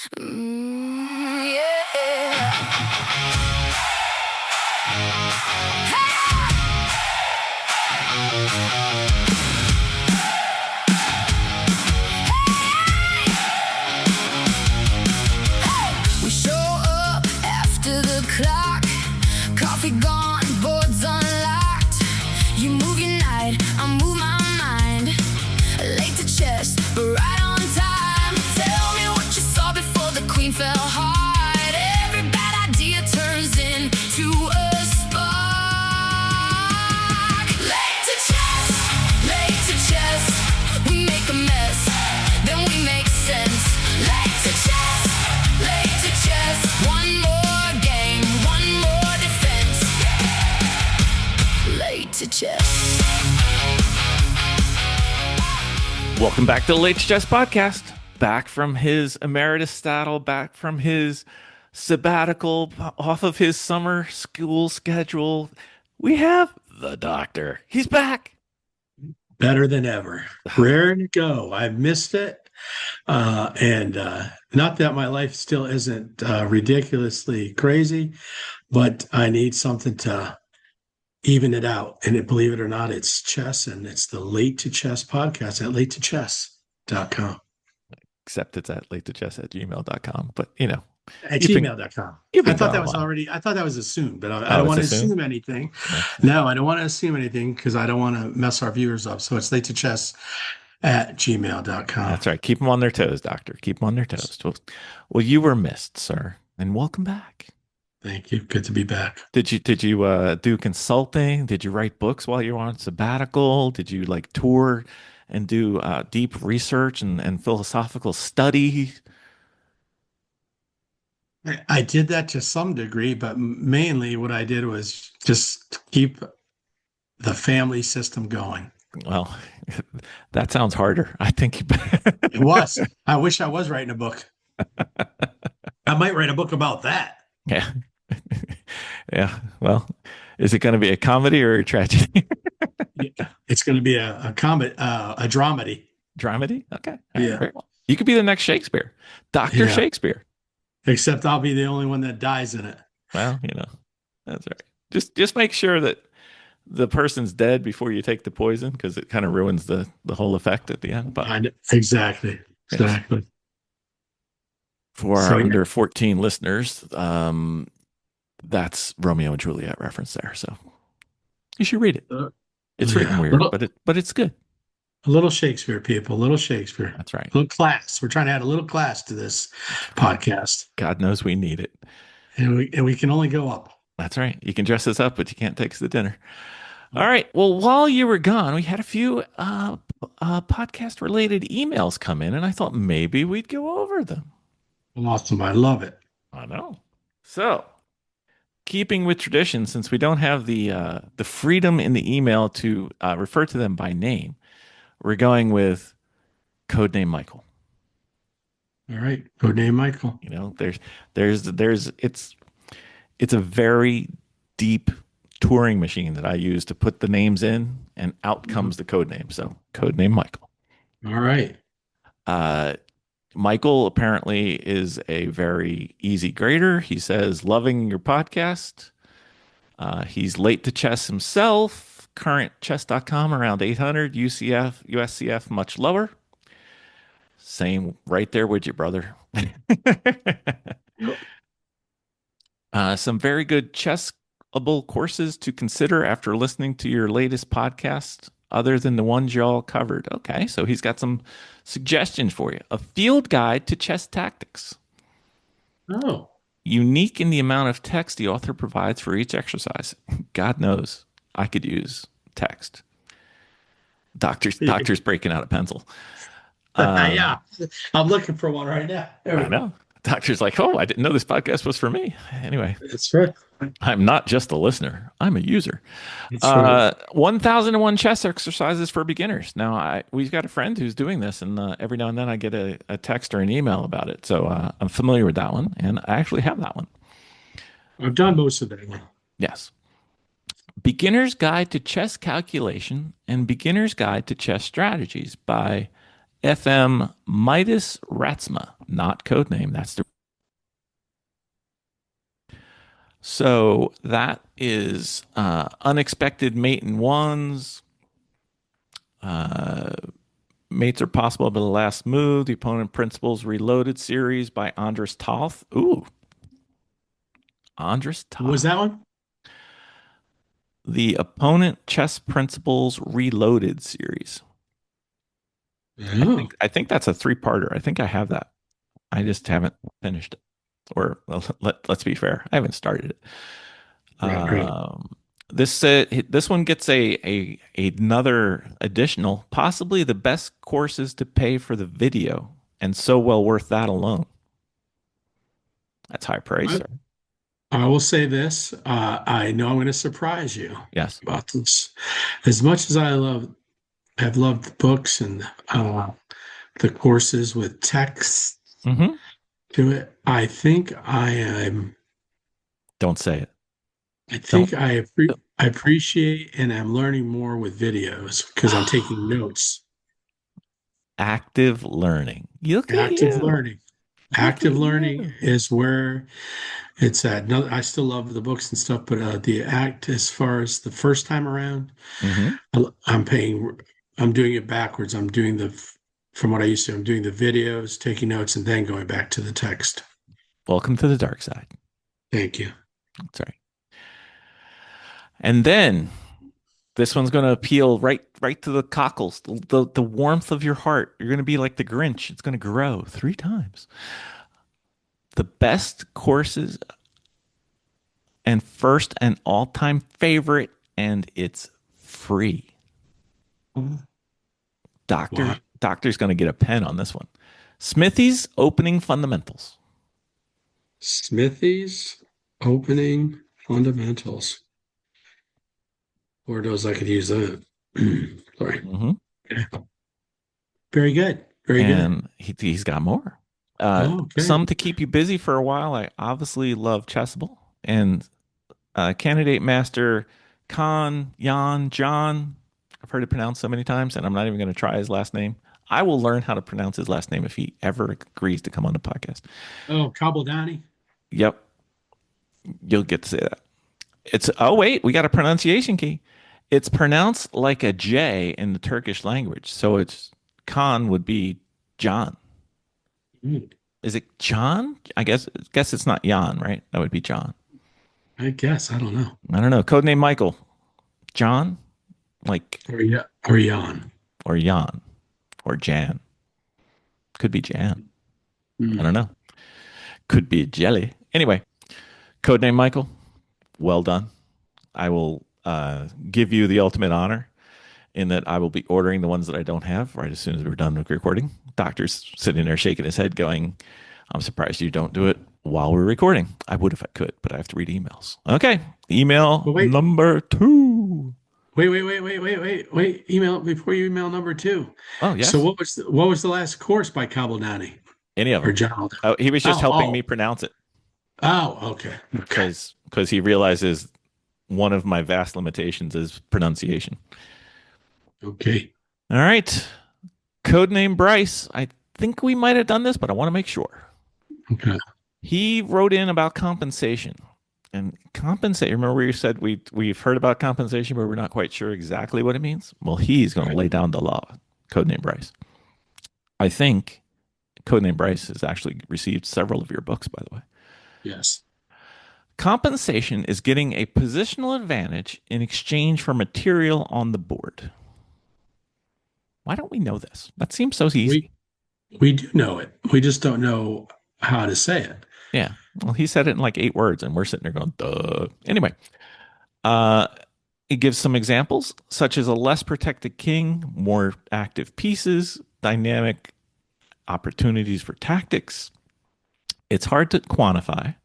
We show up after the clock, coffee gone, boards unlocked. You move your night, I move my mind. Late to chess, but right on time. Tell me what you saw before the queen fell hard. Every bad idea turns into a spark. Late to chess, we make a mess, then we make sense. Late to chess, one more game, one more defense. Late to chess. Welcome back to the Late to Chess podcast. Back from his emeritus saddle, back from his sabbatical, off of his summer school schedule. We have the doctor. He's back. Better than ever. Rare to go. I've missed it. And not that my life still isn't ridiculously crazy, but I need something to even it out. And believe it or not, it's chess, and it's the Late to Chess podcast at latetochess.com. Except it's at latetochess@gmail.com. But, you know. At gmail.com. I thought that was assumed, but I don't want to assume anything. No, I don't want to assume anything because I don't want to mess our viewers up. So it's latetochess@gmail.com. That's right. Keep them on their toes, doctor. Keep them on their toes. Well, you were missed, sir, and welcome back. Thank you. Good to be back. Did you do consulting? Did you write books while you were on sabbatical? Did you tour and do deep research and philosophical study? I did that to some degree, but mainly what I did was just keep the family system going. Well, that sounds harder. I think it was. I wish I was writing a book. I might write a book about that. Yeah. Yeah. Well, is it going to be a comedy or a tragedy? Yeah, it's going to be a dramedy. Dramedy? Okay. Yeah. Right. You could be the next Shakespeare, Dr. Shakespeare. Except I'll be the only one that dies in it. Well, that's right. Just make sure that the person's dead before you take the poison, because it kind of ruins the whole effect at the end. But exactly. For our under 14 listeners, that's Romeo and Juliet reference there. So you should read it. It's written weird, but it's good. A little Shakespeare, people. A little Shakespeare. That's right. A little class. We're trying to add a little class to this podcast. God knows we need it. And we can only go up. That's right. You can dress us up, but you can't take us to dinner. All right. Well, while you were gone, we had a few podcast-related emails come in, and I thought maybe we'd go over them. Awesome. I love it. I know. So, keeping with tradition, since we don't have the freedom in the email to refer to them by name, we're going with codename Michael. All right, codename Michael. It's a very deep Turing machine that I use to put the names in, and out comes the codename. So, codename Michael. All right. Michael apparently is a very easy grader. He says, loving your podcast. He's late to chess himself. Current chess.com around 800. USCF much lower. Same right there with you, brother. Some very good chessable courses to consider after listening to your latest podcast, other than the ones y'all covered. Okay, so he's got some suggestions for you. A field guide to chess tactics. Oh. Unique in the amount of text the author provides for each exercise. God knows I could use text. Doctor's breaking out a pencil. Yeah, I'm looking for one right now. I know. Doctor's like, oh, I didn't know this podcast was for me. Anyway. That's right. I'm not just a listener. I'm a user. 1001 chess exercises for beginners. Now, we've got a friend who's doing this, and every now and then I get a text or an email about it. So I'm familiar with that one, and I actually have that one. I've done most of that. Yes. Beginner's Guide to Chess Calculation and Beginner's Guide to Chess Strategies by FM Midas Ratsma, not codename. That's the so that is unexpected mate in ones. Uh, Mates are possible by the last move. The opponent principles reloaded series by Andres Toth. Ooh, Andres What was Toth. that one? The opponent chess principles reloaded series. Oh, I think that's a three-parter. I think I have that. I just haven't finished it. Or well, let's be fair, I haven't started it. right. This one gets a another additional, possibly the best courses to pay for the video, and so well worth that alone. That's high praise, I, sir. I will say this. I know I'm going to surprise you Yes. about this. As much as have loved the books and the courses with text Mm-hmm. to it, I think I am. Don't say it. I Don't. think I appreciate and I'm learning more with videos because I'm taking notes. Active learning. Look at Active you. learning. Look at Active learning you. is where it's at. No, I still love the books and stuff, but the act as far as the first time around, Mm-hmm. I'm paying. I'm doing it backwards. I'm doing from what I used to. I'm doing the videos, taking notes, and then going back to the text. Welcome to the dark side. Thank you. That's right. And then this one's going to appeal right to the cockles, the warmth of your heart. You're going to be like the Grinch. It's going to grow 3 times. The best courses and first and all-time favorite, and it's free. Wow. Doctor's going to get a pen on this one. Smithy's opening fundamentals. Smithy's opening fundamentals. Lord knows I could use that. Sorry. Mm-hmm. Okay. Very good. Very good. And he's got more. Oh, okay. Some to keep you busy for a while. I obviously love Chessable and candidate master John. I've heard it pronounced so many times, and I'm not even going to try his last name. I will learn how to pronounce his last name if he ever agrees to come on the podcast. Oh, Kabaldani. Yep, you'll get to say that. It's oh wait, we got a pronunciation key. It's pronounced like a J in the Turkish language, so it's Khan would be John. Hmm. Is it John? I guess it's not Jan, right? That would be John. I guess. I don't know. I don't know. Codename Michael. John, like Or yeah, or Jan. or Jan or Jan. Could be Jan. I Hmm. don't know. Could be Jelly. Anyway, codename Michael. Well done. I will give you the ultimate honor in that I will be ordering the ones that I don't have right as soon as we're done with recording. Doctor's sitting there shaking his head, going, I'm surprised you don't do it while we're recording. I would if I could, but I have to read emails. Okay. Email But wait, number 2. wait. Email before you email number two. Oh, So yes. what was the last course by Kabaldani Any of or them. John? Oh, he was just Oh, helping me oh, pronounce it okay. Okay. because he realizes one of my vast limitations is pronunciation. Okay. All right. Codename Bryce. I think we might have done this, but I want to make sure. Okay. He wrote in about compensation. And compensate, remember where you said we've heard about compensation, but we're not quite sure exactly what it means? Well, he's going to Right. lay down the law. Codename Bryce. I think Codename Bryce has actually received several of your books, by the way. Yes. Compensation is getting a positional advantage in exchange for material on the board. Why don't we know this? That seems so We easy. we do know it. We just don't know how to say it. Yeah. Well, he said it in like 8 words, and we're sitting there going, duh. Anyway, uh, it gives some examples, such as a less protected king, more active pieces, dynamic opportunities for tactics. It's hard to quantify,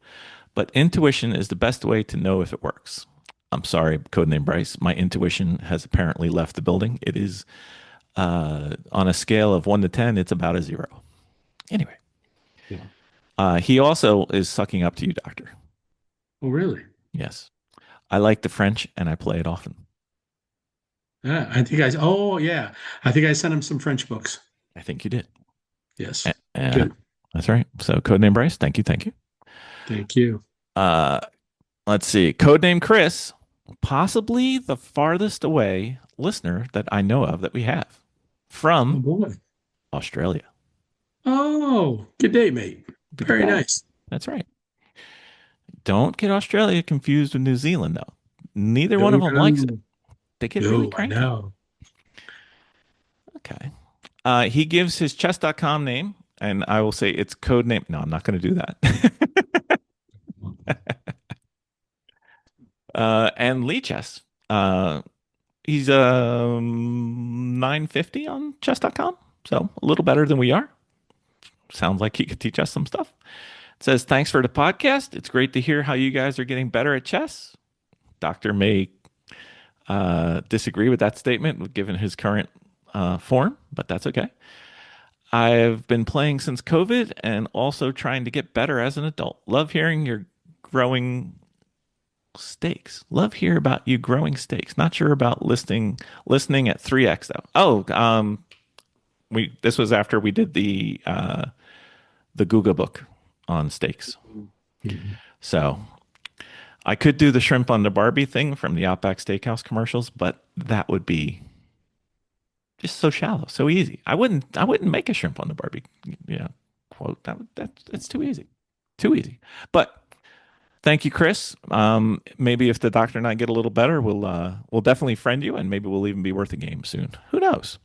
but intuition is the best way to know if it works. I'm sorry, codename Bryce. My intuition has apparently left the building. It is on a scale of 1 to 10, it's about a 0. Anyway, Yeah. he also is sucking up to you, Doctor. Oh, really? Yes. I like the French and I play it often. Yeah. I think I. Oh, yeah. I think I sent him some French books. I think you did. Yes. And Good. that's right. So codename Bryce. Thank you. Thank you. Thank you. Uh, let's see. Codename Chris, possibly the farthest away listener that I know of that we have Oh from boy. Australia. Oh, good day, mate. Be the Very day. nice. That's right. Don't get Australia confused with New Zealand, though. Neither one of No, them likes it. no, They get really no, I cranky. know. Okay. He gives his chess.com name, and I will say it's code name. No, I'm not going to do that. And Lee Chess. He's 950 on chess.com, so a little better than we are. Sounds like he could teach us some stuff. It says, thanks for the podcast. It's great to hear how you guys are getting better at chess. Doctor may disagree with that statement given his current form, but that's okay. I've been playing since COVID and also trying to get better as an adult. Love hearing your growing stakes. Love hear about you growing stakes. Not sure about listening at 3x though. Oh, we this was after we did the Google book on stakes. Mhm. So I could do the shrimp on the Barbie thing from the Outback Steakhouse commercials, but that would be just so shallow, so easy. I wouldn't make a shrimp on the Barbie, quote. That's too easy. Too easy. But thank you, Chris. Maybe if the doctor and I get a little better, we'll definitely friend you, and maybe we'll even be worth a game soon. Who knows?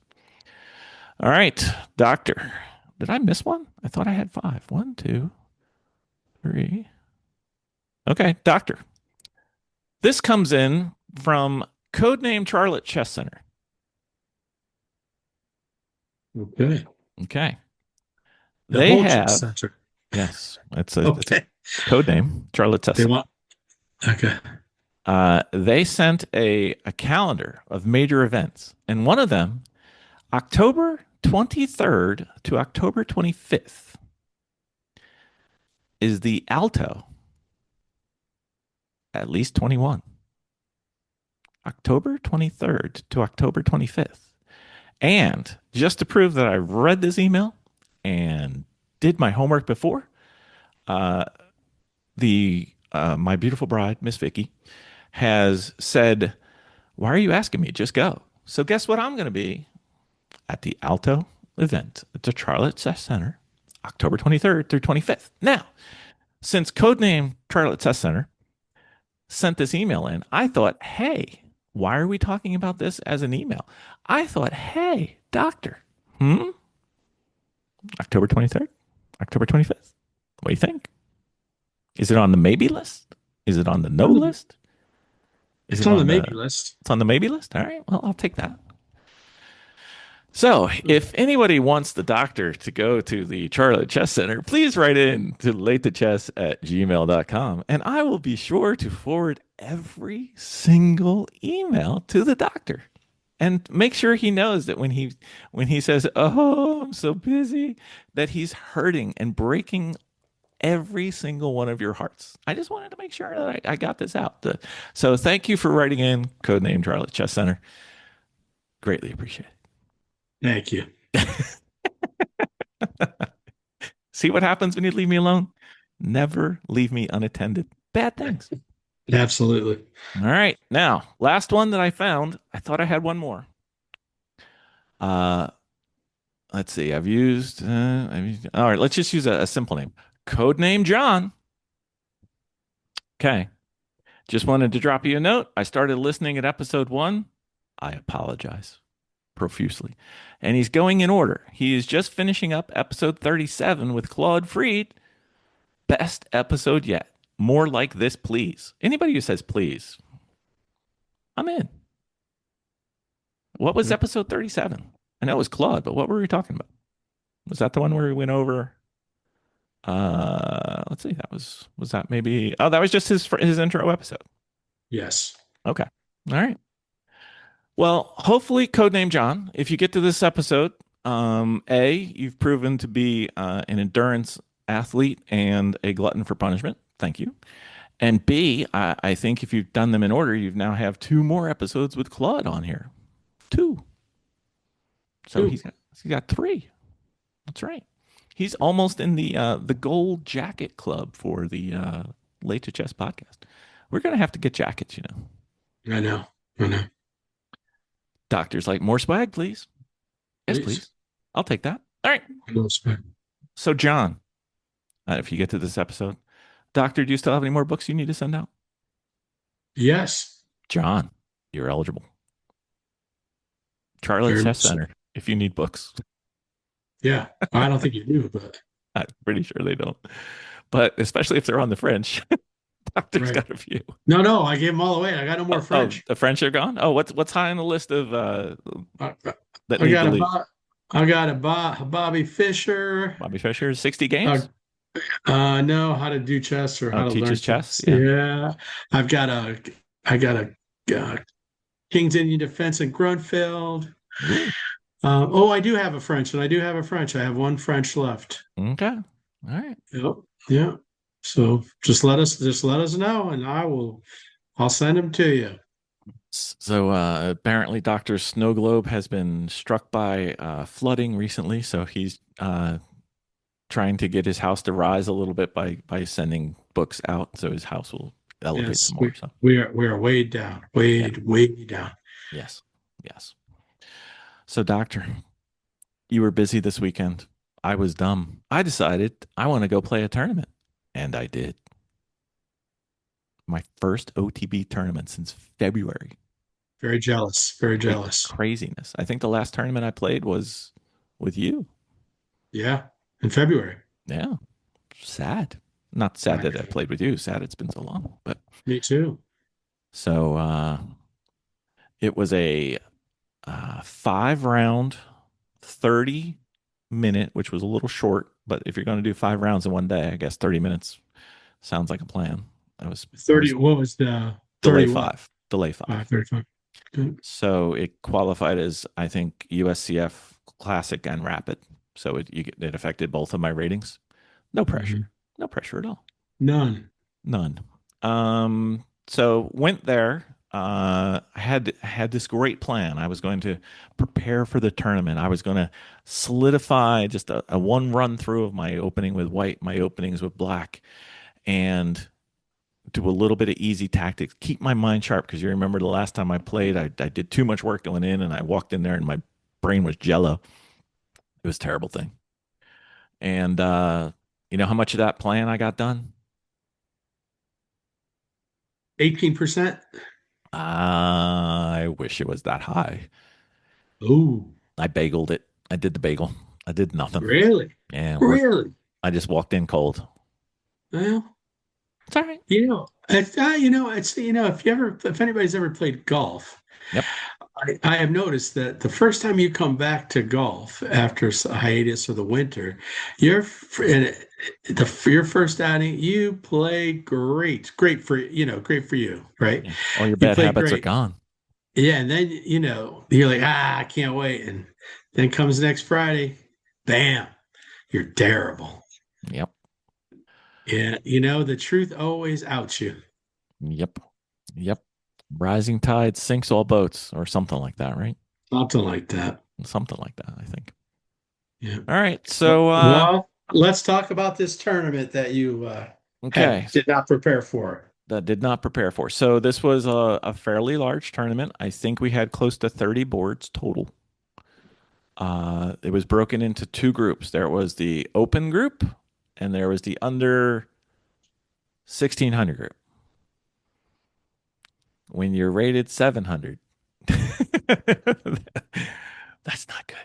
All right, doctor. Did I miss one? I thought I had five. One, two, three. Okay, doctor. This comes in from codename Charlotte Chess Center. Okay. Okay. The They whole chess have, center. yes, it's a Okay. code name, Charlotte Chess They Center. want, okay. They sent a calendar of major events, and one of them, October 23rd to October 25th, is the Alto, at least 21. October 23rd to October 25th. And just to prove that I read this email and did my homework before, the my beautiful bride, Miss Vicky, has said, "Why are you asking me? Just go." So guess what? I'm going to be at the Alto event at the Charlotte Chess Center, October 23rd through 25th. Now, since codename Charlotte Chess Center sent this email in, I thought, hey, why are we talking about this as an email? I thought, hey, doctor, October 23rd, October 25th. What do you think? Is it on the maybe list? Is it on the no list? Is It's it on the on maybe the list. It's on the maybe list? All right. Well, I'll take that. So, if anybody wants the doctor to go to the Charlotte Chess Center, please write in to latethechess@gmail.com, and I will be sure to forward every single email to the doctor. And make sure he knows that when he says, "Oh, I'm so busy," that he's hurting and breaking every single one of your hearts. I just wanted to make sure that I got this out. So thank you for writing in, codename Charlotte Chess Center. Greatly appreciate Thank you. it. See what happens when you leave me alone? Never leave me unattended. Bad things. Absolutely. All right. Now, last one that I found. I thought I had one more. Uh, let's see. All right. Let's just use a simple name. Codename John. Okay. Just wanted to drop you a note. I started listening at episode 1. I apologize profusely. And he's going in order. He is just finishing up episode 37 with Claude Freed. Best episode yet. More like this, please. Anybody who says please, I'm in. What was episode 37? I know it was Claude, but what were we talking about? Was that the one where we went over? Let's see. Was that maybe? Oh, that was just his intro episode. Yes. Okay. All right. Well, hopefully, codename John, if you get to this episode, you've proven to be an endurance athlete and a glutton for punishment. Thank you. And B, I think if you've done them in order, you now have 2 more episodes with Claude on here. 2. So Two. he's got 3. That's right. He's almost in the gold jacket club for the Late to Chess podcast. We're gonna have to get jackets, you know. I know. I know. Doctor's like, more swag, please. Yes, Please. please. I'll take that. All right. So, John, if you get to this episode, Doctor, do you still have any more books you need to send out? Yes. John, you're eligible. Charlie Very Chess much so. Center, if you need books. Yeah. I don't think you do, but I'm pretty sure they don't. But especially if they're on the French, Doctor's right. got a few. No, no, I gave them all away. I got no more Oh, French. the French are gone? Oh, what's high on the list of I, that I need got to a leave? Bobby Fischer. Bobby Fischer, 60 Uh, games? know how to do chess or Oh, how to learn teaches chess? chess. Yeah. Yeah. I've got a I got a King's Indian Defense in Grunfeld. Ooh, Oh, I do have a French, and I do have a French. I have one French left. okay. All right. Yep. Yeah. So just let us know, and I'll send them to you. So apparently Dr. Snow Globe has been struck by flooding recently, so he's trying to get his house to rise a little bit by sending books out so his house will elevate Yes, some we more. So we are way down, yeah, way down. yes, yes. So doctor, you were busy this weekend. I was dumb. I decided I want to go play a tournament, and I did. My first OTB tournament since February. Very jealous. Very jealous. Craziness. I think the last tournament I played was with you. Yeah. In February. Yeah. Sad. Not sad that I played with you. Sad it's been so long. But Me too. so it was a 5 round, 30 minute, which was a little short. But if you're going to do 5 rounds in one day, I guess 30 minutes sounds like a plan. I 30. was What was the delay 30 what? five. Delay five. 35. Good. So it qualified as, I think, USCF Classic and Rapid. So it affected both of my ratings. No pressure. Mhm. No pressure at all. None. None. So went there. I had this great plan. I was going to prepare for the tournament. I was going to solidify just a one run through of my opening with white, my openings with black, and do a little bit of easy tactics. Keep my mind sharp because you remember the last time I played, I did too much work going in, and I walked in there and my brain was jello. It was a terrible thing. And you know how much of that plan I got done? 18%. I wish it was that high. Ooh, I bageled it. I did the bagel. I did nothing. really? Yeah, Really? I just walked in cold. Well, It's all right. if anybody's ever played golf, Yep. I have noticed that the first time you come back to golf after a hiatus or the winter, your first outing, you play great, great for you, right? Yeah. All your You bad play habits are great, gone. yeah, and then you're like, I can't wait, and then comes next Friday, bam, you're terrible. Yep. Yeah, the truth always outs you. Yep. Yep. Rising tide sinks all boats, or something like that, right? Something like that. Something like that, I think. Yeah. All right. So Well, let's talk about this tournament that you okay. did not prepare for. That did not prepare for. So this was a fairly large tournament. I think we had close to 30 boards total. It was broken into two groups. There was the open group and there was the under 1600 group. When you're rated 700, that's not good.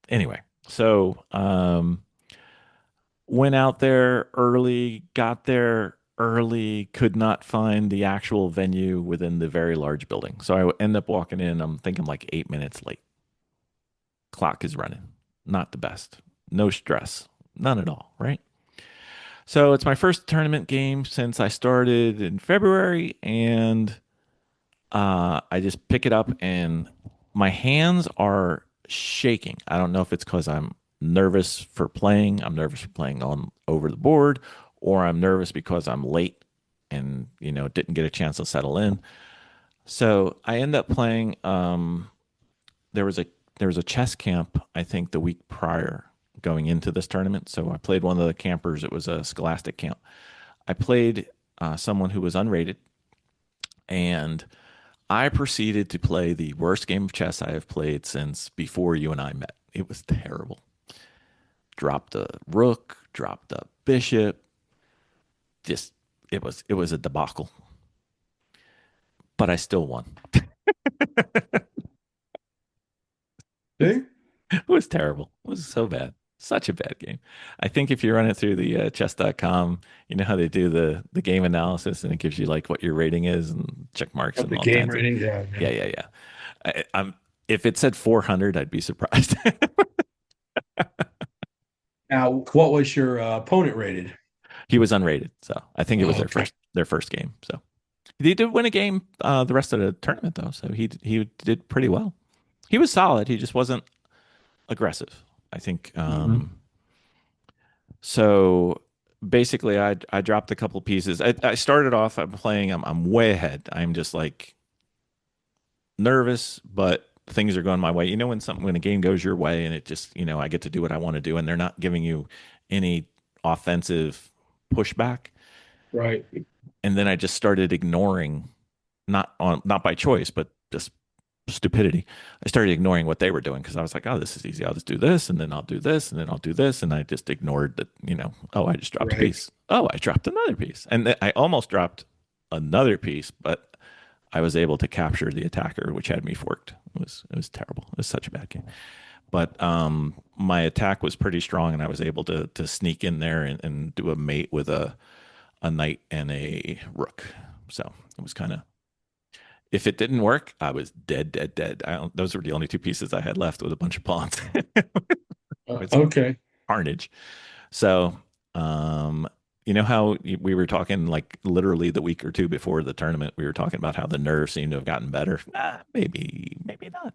Anyway, so went out there early, got there early, could not find the actual venue within the very large building. So I end up walking in, I'm thinking like 8 minutes late. Clock is running. Not the best. No stress. None at all, right? So it's my first tournament game since I started in February, and I just pick it up and my hands are shaking. I don't know if it's because I'm nervous for playing. I'm nervous for playing on over the board, or I'm nervous because I'm late and didn't get a chance to settle in. So I end up playing. There was a chess camp I think the week prior going into this tournament. So I played one of the campers. It was a Scholastic camp. I played someone who was unrated, and I proceeded to play the worst game of chess I have played since before you and I met. It was terrible. Dropped a rook, dropped a bishop. Just it was a debacle. But I still won. See? It was terrible. It was so bad. Such a bad game. I think if you run it through the chess.com, you know how they do the game analysis and it gives you like what your rating is and check marks Of and the all game kinds of. rating, Yeah, yeah, yeah. I'm if it said 400, I'd be surprised. Now, what was your opponent rated? He was unrated, so I think it was Oh, their okay. first game. So he did win a game the rest of the tournament though, so he did pretty well. He was solid. He just wasn't aggressive. I think. Mhm. So basically, I dropped a couple pieces. I started off. I'm playing. I'm way ahead. I'm just like nervous, but things are going my way. You know, when a game goes your way and it just I get to do what I want to do, and they're not giving you any offensive pushback. Right. And then I just started ignoring, not by choice, but just stupidity. I started ignoring what they were doing because I was like, oh, this is easy. I'll just do this, and then I'll do this, and then I'll do this, and I just ignored that. Oh, I just dropped a Right. piece. Oh, I dropped another piece, and I almost dropped another piece, but I was able to capture the attacker, which had me forked. It was terrible. It was such a bad game. But my attack was pretty strong, and I was able to sneak in there and do a mate with a knight and a rook. So it was kind of, if it didn't work, I was dead, dead, dead. Those were the only two pieces I had left with a bunch of pawns. It's Okay. carnage. So, you know how we were talking like literally the week or two before the tournament, we were talking about how the nerves seem to have gotten better. Maybe, maybe not.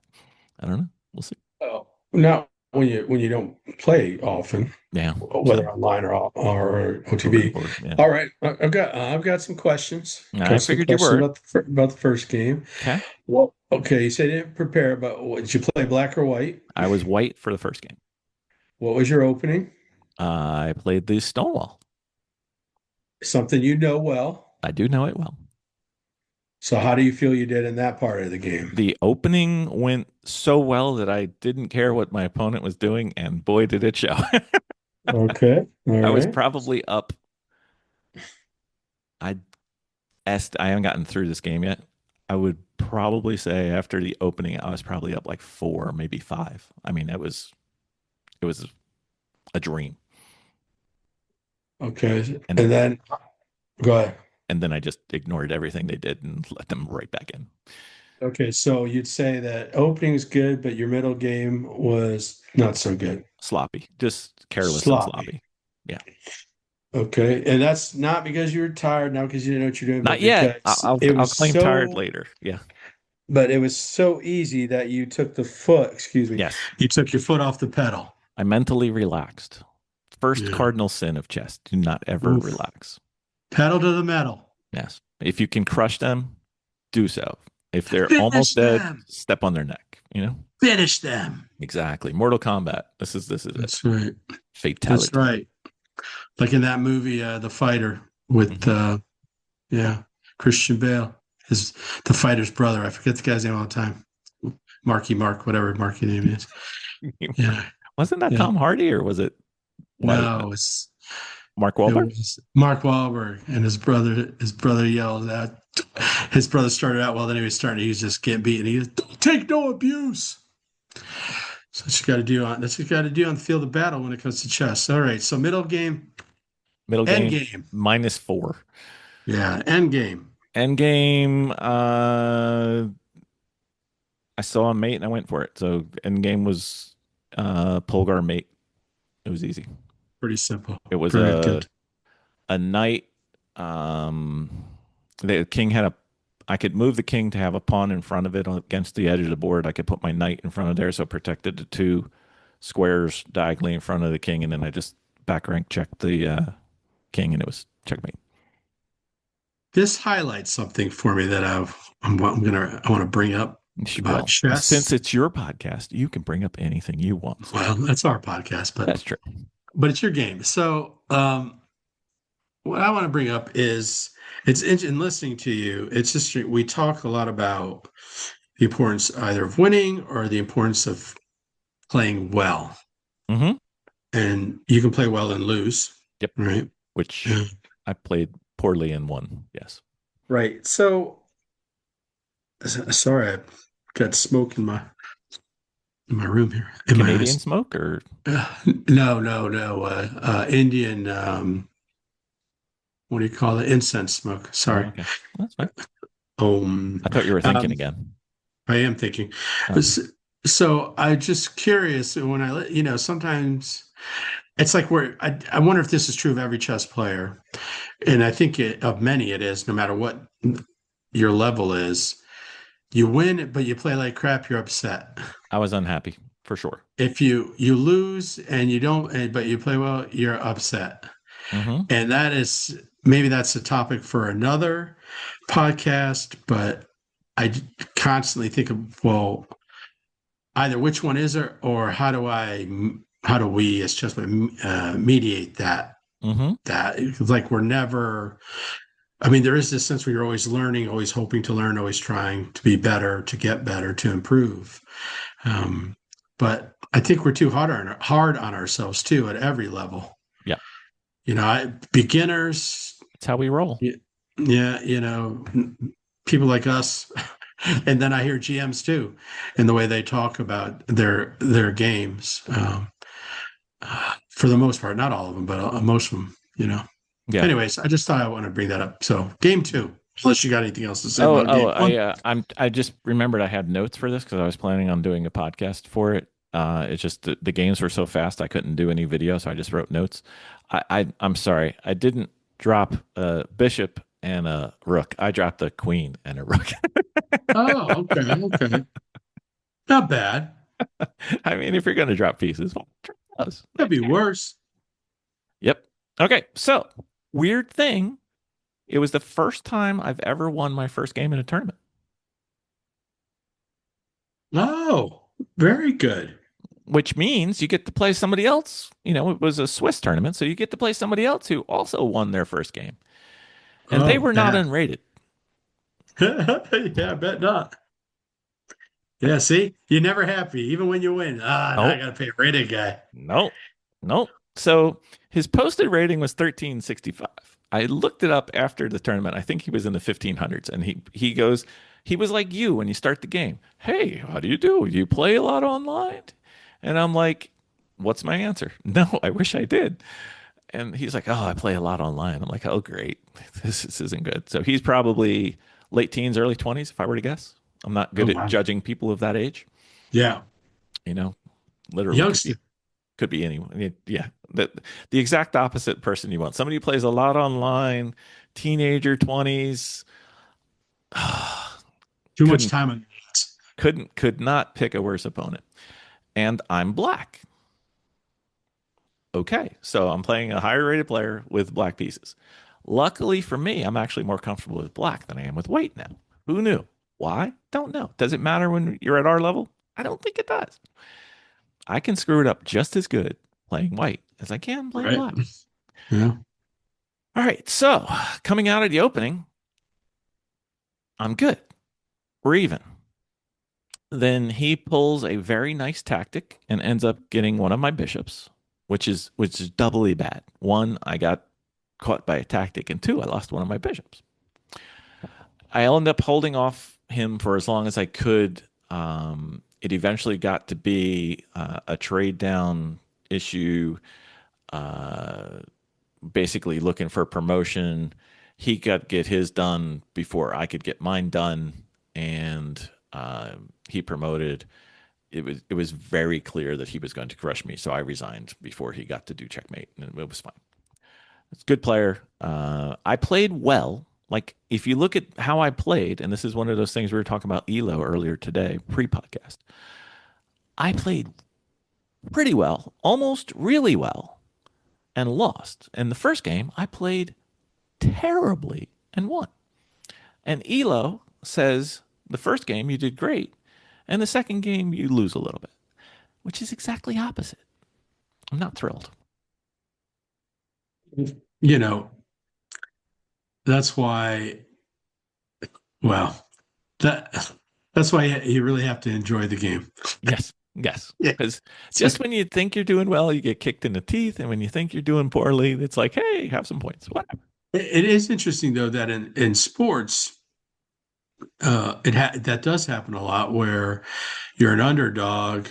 I don't know. We'll see. Oh, now when you don't play often, Yeah. So whether online or over the OTB. board. Yeah. All right, I've got some questions. I Got some figured you questions were. about the first game. Okay. Well, okay, you said you didn't prepare, but did you play black or white? I was white for the first game. What was your opening? I played the Stonewall. Something you know well. I do know it well. So how do you feel you did in that part of the game? The opening went so well that I didn't care what my opponent was doing, and boy, did it show. Okay, all I was right. probably up. I I haven't gotten through this game yet. I would probably say after the opening, I was probably up like 4, maybe 5. I mean, it was a dream, Okay, and and then go ahead. and then I just ignored everything they did and let them right back in. Okay, so you'd say that opening is good, but your middle game was not so good. Sloppy, just careless and Sloppy. sloppy. Yeah, Okay, and that's not because you were tired, not because you didn't know what you're doing, not but yet. because I'll it I'll was claim tired so, later. Yeah. but it was so easy that you took the foot, excuse me, Yes. you took your foot off the pedal. I mentally relaxed. First Yeah. cardinal sin of chess: do not ever Oof. relax. Pedal to the metal. Yes. If you can crush them, do so. If they're Finish almost dead, them. step on their neck. Finish them. Exactly. Mortal Kombat. This is it. That's right. That's Fatality. right. Like in that movie, The Fighter with Mhm. yeah, Christian Bale. The fighter's brother. I forget the guy's name all the time. Mark, whatever Marky name is. Yeah. Wasn't that Yeah. Tom Hardy or was it what? No, Mark it Wahlberg? was Mark Wahlberg and his brother. His brother yelled out. His brother started out well. Then he was just getting beaten. He goes, "Don't take no abuse." So that's what you got to do on. That's what you got to do on the field of battle when it comes to chess. All right. So middle game, Middle end game game. -4. Yeah, end game. End game. I saw a mate and I went for it. So end game was Polgar mate. It was easy. Pretty simple. It was Very a good. a knight. Um, the king had a. I could move the king to have a pawn in front of it against the edge of the board. I could put my knight in front of there, so it protected the 2 squares diagonally in front of the king, and then I just back rank checked the king, and it was checkmate. This highlights something for me that I want to bring up. about Well, since chess. it's your podcast, you can bring up anything you want. Well, that's our podcast, That's true. but it's your game. So, what I want to bring up is in listening to you. It's just we talk a lot about the importance either of winning or the importance of playing well, Mm-hmm. and you can play well and lose, Yep. right? Which Yeah. I played poorly in one. Yes. Right. So, sorry, I got smoke in my room here, in my Canadian house. smoke or No. Indian. What do you call it? Incense smoke. oh, Sorry. okay. That's fine. Um, I thought you were thinking um, again. I am thinking. Oh. So I just curious when sometimes it's like I wonder if this is true of every chess player, and I think of many it is, no matter what your level is. You win, but you play like crap, you're upset. I was unhappy for sure. If you lose and you don't, but you play well, you're upset. Mm-hmm. And that is maybe that's a topic for another podcast, but I constantly think of, well, either which one is it, or how do we as chess players mediate that? Mm-hmm. That it's like we're never. I mean, there is this sense where you're always learning, always hoping to learn, always trying to be better, to get better, to improve. Um, but I think we're too hard on ourselves too at every level. Yeah. Beginners, It's how we roll. yeah, people like us, and then I hear GMs too, and the way they talk about their games. For the most part, not all of them, but most of them. Yeah. Anyways, I just thought I want to bring that up. So, game two, unless you got anything else to say Oh, about game one. I just remembered I had notes for this because I was planning on doing a podcast for it. It's just the games were so fast I couldn't do any video, so I just wrote notes. I'm sorry, I didn't drop a bishop and a rook. I dropped a queen and a rook. Oh, okay. Not bad. I mean, if you're going to drop pieces, well, drop those. That'd be worse. Yep. Okay. So, weird thing. It was the first time I've ever won my first game in a tournament. Oh, very good. Which means you get to play somebody else. It was a Swiss tournament, so you get to play somebody else who also won their first game. And they Oh, were not man. unrated. Yeah, I bet not. Yeah, see, you're never happy, even when you win. Now I Nope. gotta pay a rated guy. Nope. So his posted rating was 1365. I looked it up after the tournament. I think he was in the 1500s. And he was like you when you start the game. Hey, how do you do? Do you play a lot online? And I'm like, what's my answer? No, I wish I did. And he's like, oh, I play a lot online. I'm like, oh, great. This isn't good. So he's probably late teens, early 20s, if I were to guess. I'm not good Oh, at wow. judging people of that age. Yeah, Literally youngster. could be anyone. Yeah. The exact opposite person you want. Somebody who plays a lot online, teenager, 20s. Too much couldn't time on could not pick a worse opponent. And I'm black. Okay, so I'm playing a higher rated player with black pieces. Luckily for me, I'm actually more comfortable with black than I am with white now. Who knew? Why? Don't know. Does it matter when you're at our level? I don't think it does. I can screw it up just as good playing white as I can playing black. Yeah. All right, so coming out of the opening, I'm good. We're even. Then he pulls a very nice tactic and ends up getting one of my bishops, which is doubly bad. One, I got caught by a tactic, and two, I lost one of my bishops. I ended up holding off him for as long as I could. It eventually got to be a trade down issue, basically looking for promotion. He got get his done before I could get mine done, and he promoted. It was very clear that he was going to crush me, so I resigned before he got to do checkmate, and it was fine. It's a good player. I played well. Like, if you look at how I played, and this is one of those things we were talking about Elo earlier today, pre-podcast, I played pretty well, almost really well, and lost. And the first game, I played terribly and won. And Elo says, the first game you did great. And the second game, you lose a little bit, which is exactly opposite. I'm not thrilled. You know, that's why, well, that's why you really have to enjoy the game. Yes, yes. Yeah. Because So just when you think you're doing well, you get kicked in the teeth. And when you think you're doing poorly, it's like, hey, have some points. Whatever. it is interesting though that in sports, that does happen a lot where you're an underdog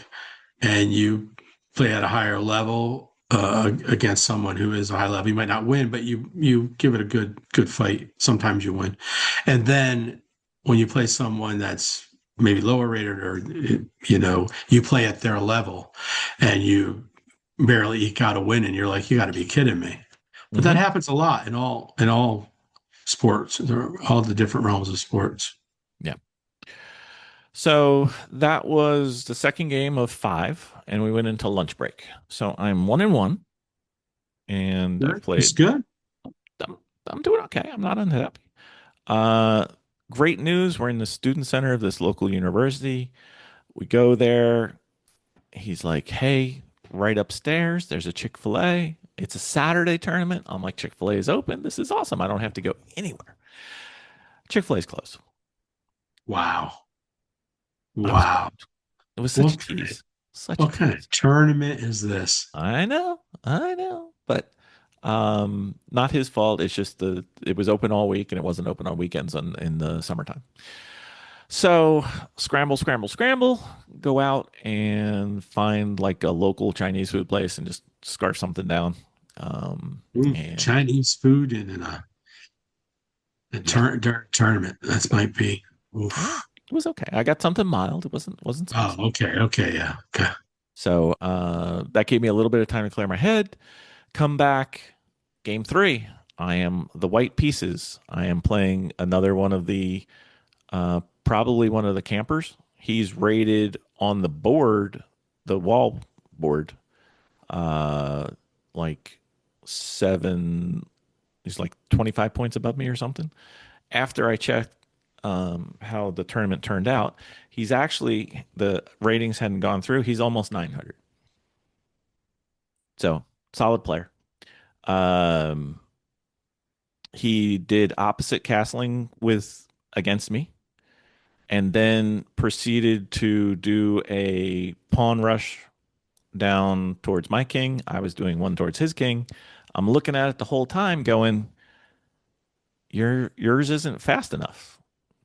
and you play at a higher level against someone who is a high level. You might not win, but you give it a good fight. Sometimes you win, and then when you play someone that's maybe lower rated or you play at their level, and you barely eke out a win, and you're like, you got to be kidding me. But that Hmm. happens a lot in all sports, all the different realms of sports. Yeah. So that was the second game of five, and we went into lunch break. So I'm 1-1, and I've It's played. good. I'm, I'm doing okay. I'm not unhappy. Uh, Great news. We're in the student center of this local university. We go there. He's like, hey, right upstairs, there's a Chick-fil-A. It's a Saturday tournament. I'm like, Chick-fil-A is open. This is awesome. I don't have to go anywhere. Chick-fil-A is closed. Wow. I was Wow. bummed. It was such a What kind of, tease. Such a what kind tease. of tournament is this? I know. I know. But not his fault. It's just it was open all week and it wasn't open on weekends in the summertime. So scramble, scramble, scramble, go out and find like a local Chinese food place and just scarf something down. And Chinese food in a yeah, tournament. That might be. yeah, Oof. it was okay. I got something mild. It wasn't Oh, spicy. okay. Okay. Yeah. Okay. So that gave me a little bit of time to clear my head. Come back, game three. I am the white pieces. I am playing another one of the probably one of the campers. He's rated on the board, the wall board, uh, like seven. He's like 25 points above me or something. After I checked how the tournament turned out, he's actually the ratings hadn't gone through. He's almost 900. So solid player. Um, he did opposite castling with against me and then proceeded to do a pawn rush down towards my king. I was doing one towards his king. I'm looking at it the whole time going, yours isn't fast enough.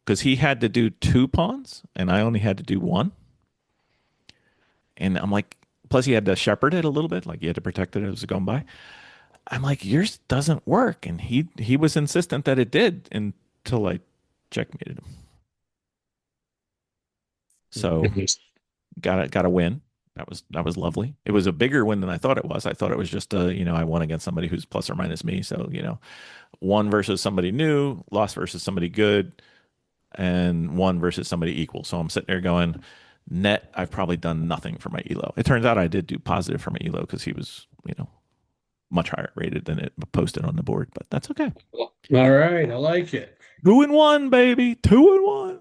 Because he had to do two pawns and I only had to do one. And I'm like, plus he had to shepherd it a little bit, like he had to protect it as it was going by. I'm like, yours doesn't work. And he was insistent that it did until I checkmated him. So Goodness. got a win. That was lovely. It was a bigger win than I thought it was. I thought it was just I won against somebody who's plus or minus me. So, one versus somebody new, lost versus somebody good, and one versus somebody equal. So I'm sitting there going, net, I've probably done nothing for my elo. It turns out I did do positive for my elo because he was, much higher rated than it posted on the board, but that's okay. All right. I like it. 2-1, baby. 2-1.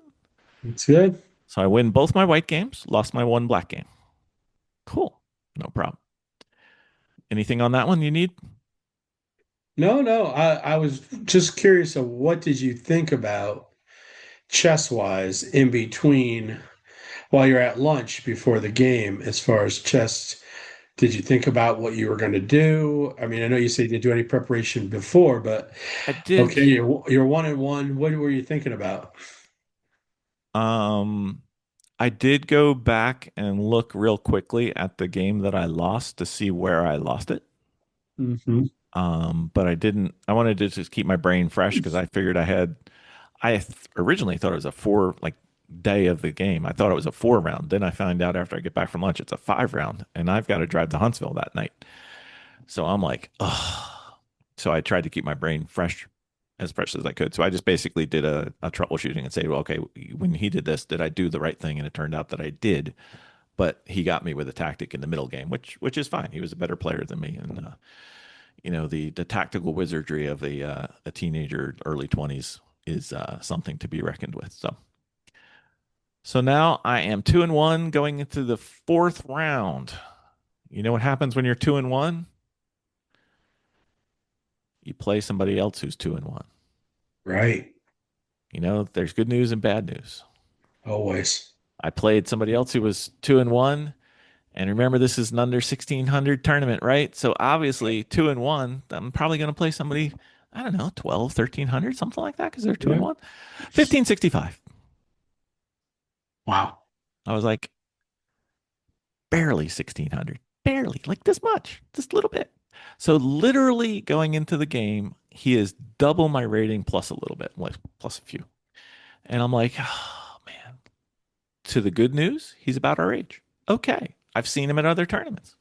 It's good. So I win both my white games, lost my one black game. Cool. No problem. Anything on that one you need? No, no. I was just curious of what did you think about chess wise in between while you're at lunch before the game as far as chess. Did you think about what you were going to do? I mean, I know you said you didn't do any preparation before, but I did. okay, you're 1-1. What were you thinking about? Um, I did go back and look real quickly at the game that I lost to see where I lost it. Hmm. But I didn't. I wanted to just keep my brain fresh because I figured originally thought it was a four like day of the game. I thought it was a 4 round. Then I find out after I get back from lunch it's a 5 round, and I've got to drive to Huntsville that night. So I'm like, oh. So I tried to keep my brain fresh as I could. So I just basically did a troubleshooting and say, well, okay, when he did this, did I do the right thing? And it turned out that I did. But he got me with a tactic in the middle game, which is fine. He was a better player than me, and the tactical wizardry of a teenager, early 20s, is something to be reckoned with. So So now I am 2-1 going into the fourth round. You know what happens when you're 2-1? You play somebody else who's 2-1. Right. You know, there's good news and bad news. Always. I played somebody else who was 2-1. And remember, this is an under 1600 tournament, right? So obviously, 2-1, I'm probably going to play somebody, I don't know, 12, 1300, something like that, because they're 2 and Yeah. 1. 1565. Wow. I was like, barely 1600, barely, like this much, just a little bit. So literally going into the game, he is double my rating plus a little bit, like plus a few. And I'm like, oh man. To the good news, he's about our age. Okay. I've seen him at other tournaments.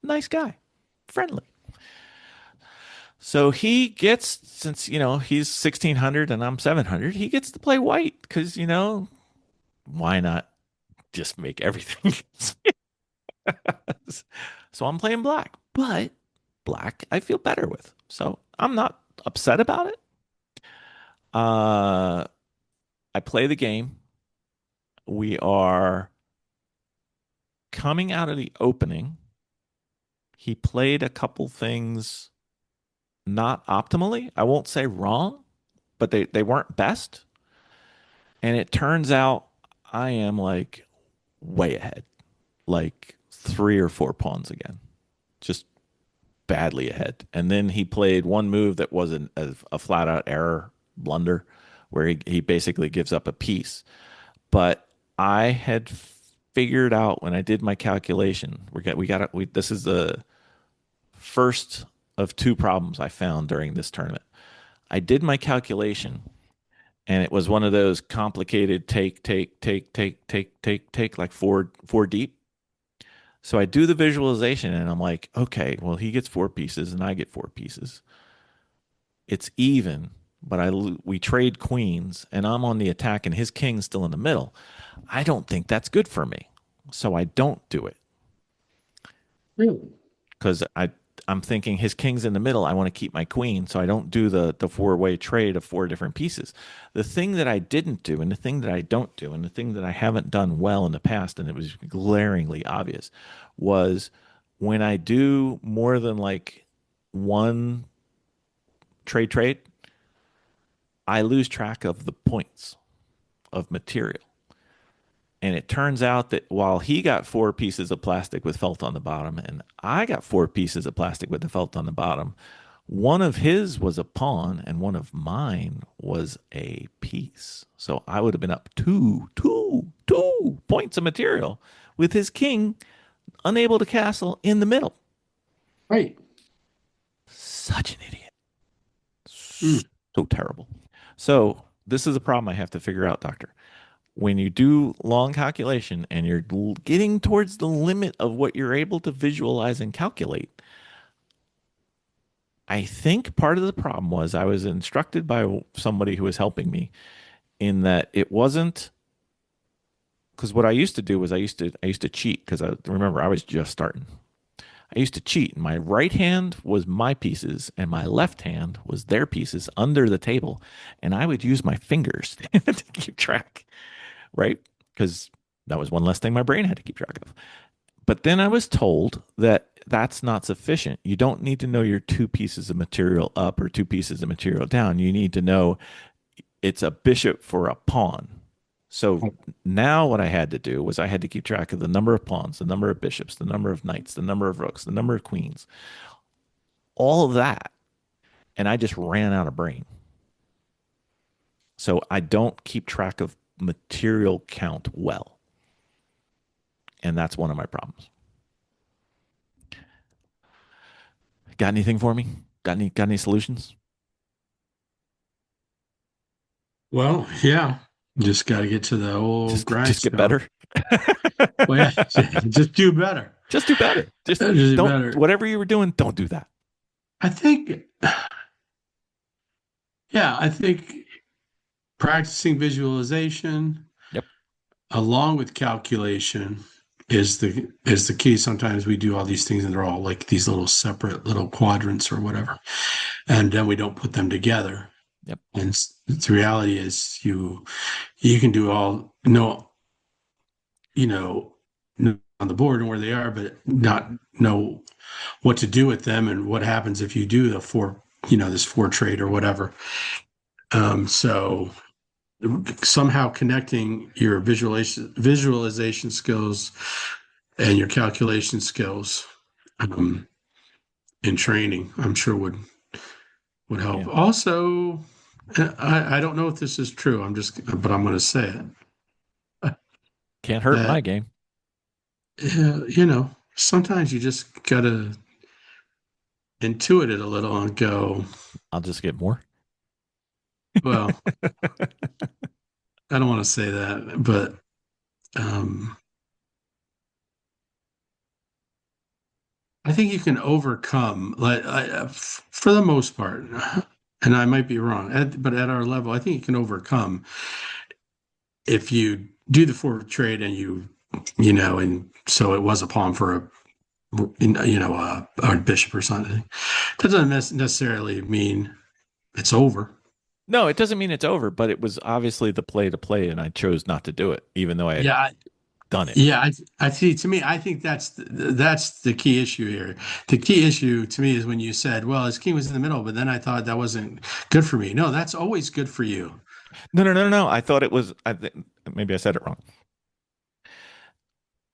Nice guy, friendly. So he gets, since, he's 1600 and I'm 700, he gets to play white because, why not just make everything? So I'm playing black, but black I feel better with. So I'm not upset about it. Uh, I play the game. We are coming out of the opening. He played a couple things not optimally. I won't say wrong, but they weren't best. And it turns out I am like way ahead, like 3 or 4 pawns again, just badly ahead. And then he played one move that wasn't a flat out error blunder where he basically gives up a piece. But I had figured out when I did my calculation, this is the first of 2 problems I found during this tournament. I did my calculation and it was one of those complicated take, like four deep. So I do the visualization and I'm like, okay, well, he gets 4 pieces and I get 4 pieces. It's even, but we trade queens and I'm on the attack and his king's still in the middle. I don't think that's good for me. So I don't do it Really? because I'm thinking his king's in the middle. I want to keep my queen, so I don't do the 4-way trade of 4 different pieces. The thing that I didn't do, and the thing that I don't do, and the thing that I haven't done well in the past, and it was glaringly obvious, was when I do more than like one trade, I lose track of the points of material. And it turns out that while he got 4 pieces of plastic with felt on the bottom, and I got 4 pieces of plastic with the felt on the bottom, one of his was a pawn and one of mine was a piece. So I would have been up 2 points of material with his king unable to castle in the middle. Right. Such an idiot. Mm. So terrible. So this is a problem I have to figure out, doctor. When you do long calculation and you're getting towards the limit of what you're able to visualize and calculate, I think part of the problem was I was instructed by somebody who was helping me in that it wasn't because what I used to do was I used to cheat because I remember I was just starting. I used to cheat. My right hand was my pieces and my left hand was their pieces under the table, and I would use my fingers to keep track, right? Because that was one less thing my brain had to keep track of. But then I was told that that's not sufficient. You don't need to know your 2 pieces of material up or 2 pieces of material down. You need to know it's a bishop for a pawn. So now what I had to do was I had to keep track of the number of pawns, the number of bishops, the number of knights, the number of rooks, the number of queens, all of that. And I just ran out of brain. So I don't keep track of material count well. And that's one of my problems. Got anything for me? Got any solutions? Well, yeah. Just got to get to the old Just get grindstone. better. Well, yeah, just do better. Just do better. Just Just do don't better. whatever you were doing, don't do that. I think, yeah, I think practicing visualization Yep. along with calculation is the key. Sometimes we do all these things and they're all like these little separate little quadrants or whatever, and then we don't put them together. Yep. And the reality is you can do all no on the board and where they are, but not know what to do with them and what happens if you do the four, this four trade or whatever. So somehow connecting your visualization skills and your calculation skills in training, I'm sure would help. Yeah. Also, I don't know if this is true. But I'm going to say it. Can't hurt my That game. sometimes you just gotta intuit it a little and go, I'll just get more. well, I don't want to say that, but um, I think you can overcome, for the most part, and I might be wrong, but at our level, I think you can overcome if you do the forward trade and and so it was a pawn for a bishop or something. That doesn't necessarily mean it's over. No, it doesn't mean it's over, but it was obviously the play to play, and I chose not to do it, even though I had Yeah, done it. yeah, I see. To me, I think that's the key issue here. The key issue to me is when you said, "Well, his king was in the middle," but then I thought that wasn't good for me. No, that's always good for you. No, no, no, no, no. I thought it was. Maybe I said it wrong.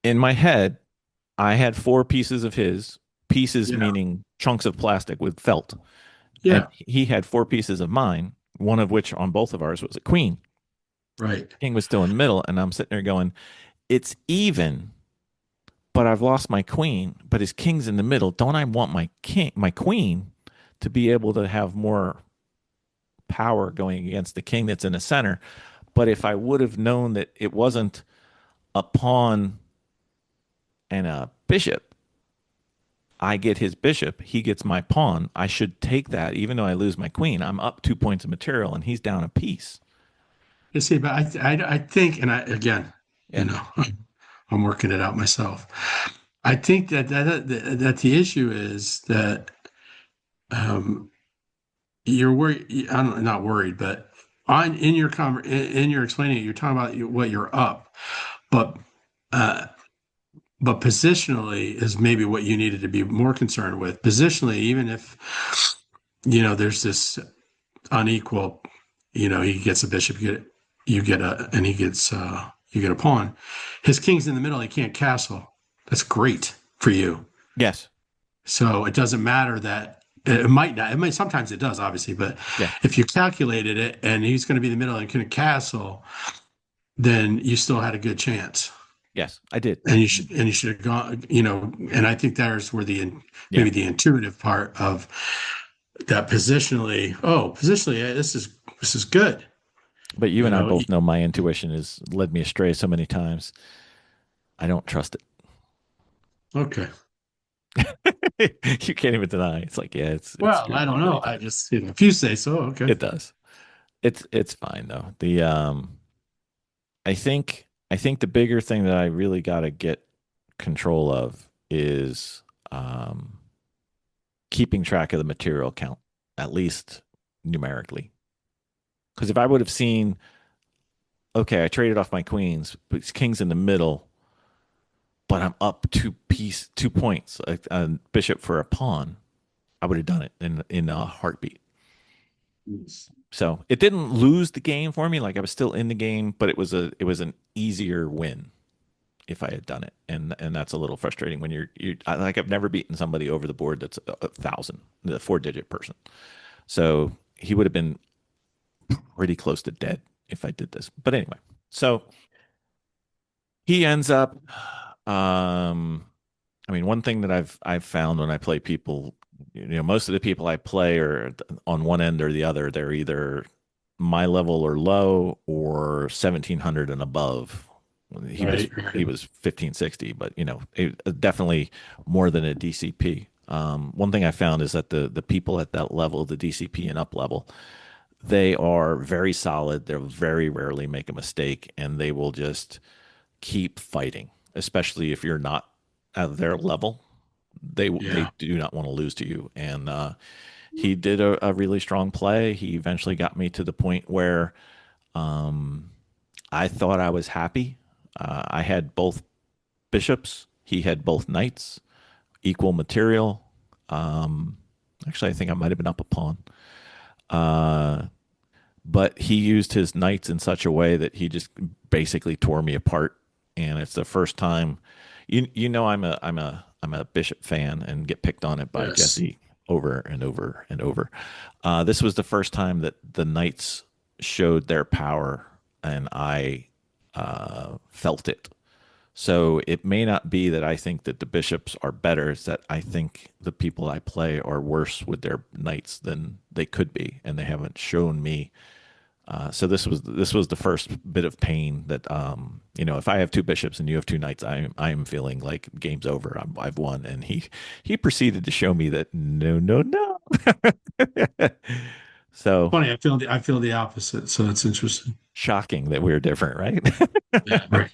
In my head, I had four pieces of his pieces, Yeah, meaning chunks of plastic with felt, and yeah, he had four pieces of mine. One of which on both of ours was a queen. right. King was still in the middle, and I'm sitting there going, "It's even." But I've lost my queen, but his king's in the middle. Don't I want my queen to be able to have more power going against the king that's in the center? But if I would have known that it wasn't a pawn and a bishop, I get his bishop, he gets my pawn. I should take that, even though I lose my queen. I'm up 2 points of material, and he's down a piece. You see, but I think, and again, you Yeah. know, I'm working it out myself. I think that the issue is that um, you're worried. I'm not worried, but in your explaining it, you're talking about what you're up, but uh, but positionally is maybe what you needed to be more concerned with. Positionally, even if there's this unequal, he gets a bishop, you get a, and he gets you get a pawn. His king's in the middle. He can't castle. That's great for you. Yes. So it doesn't matter that it might not. It might sometimes it does, obviously, but Yeah. if you calculated it and he's going to be in the middle and can castle, then you still had a good chance. Yes, I did. And you should have gone, and I think there's where Yeah. maybe the intuitive part of that positionally, this is good. But you You and I know, both know my intuition has led me astray so many times. I don't trust okay. it. You can't even deny. It's like, yeah, it's Well, screwed I me don't know. many I times. just, if you say so, okay. It does. It's fine though. I think the bigger thing that I really got to get control of is keeping track of the material count, at least numerically. Because if I would have seen, okay, I traded off my queens, but it's king's in the middle, but I'm up 2 points, a bishop for a pawn, I would have done it in a heartbeat. So it didn't lose the game for me. Like I was still in the game, but it was an easier win if I had done it. And that's a little frustrating when like I've never beaten somebody over the board that's 1,000, the 4-digit person. So he would have been pretty close to dead if I did this. But anyway, so he ends up I mean, one thing that I've found when I play people, most of the people I play are on one end or the other. They're either my level or low or 1,700 and above. He was Right. he was 1560, but definitely more than a DCP. One thing I found is that the people at that level, the DCP and up level, they are very solid. They'll very rarely make a mistake, and they will just keep fighting, especially if you're not at their level. They Yeah. do not want to lose to you. And he did a really strong play. He eventually got me to the point where I thought I was happy. I had both bishops. He had both knights, equal material. Um, Actually, I think I might have been up a pawn. Uh, but he used his knights in such a way that he just basically tore me apart. And it's the first time, I'm a Bishop fan and get picked on it by Yes. Jesse over and over and over. This was the first time that the knights showed their power, and I felt it. So it may not be that I think that the bishops are better; it's that I think the people I play are worse with their knights than they could be, and they haven't shown me. So this was the first bit of pain that if I have two bishops and you have two knights, I'm feeling like game's over. I've won, and he proceeded to show me that no, no, no. So Funny, I feel the opposite, so it's interesting. shocking that we're different, right? Yeah, right.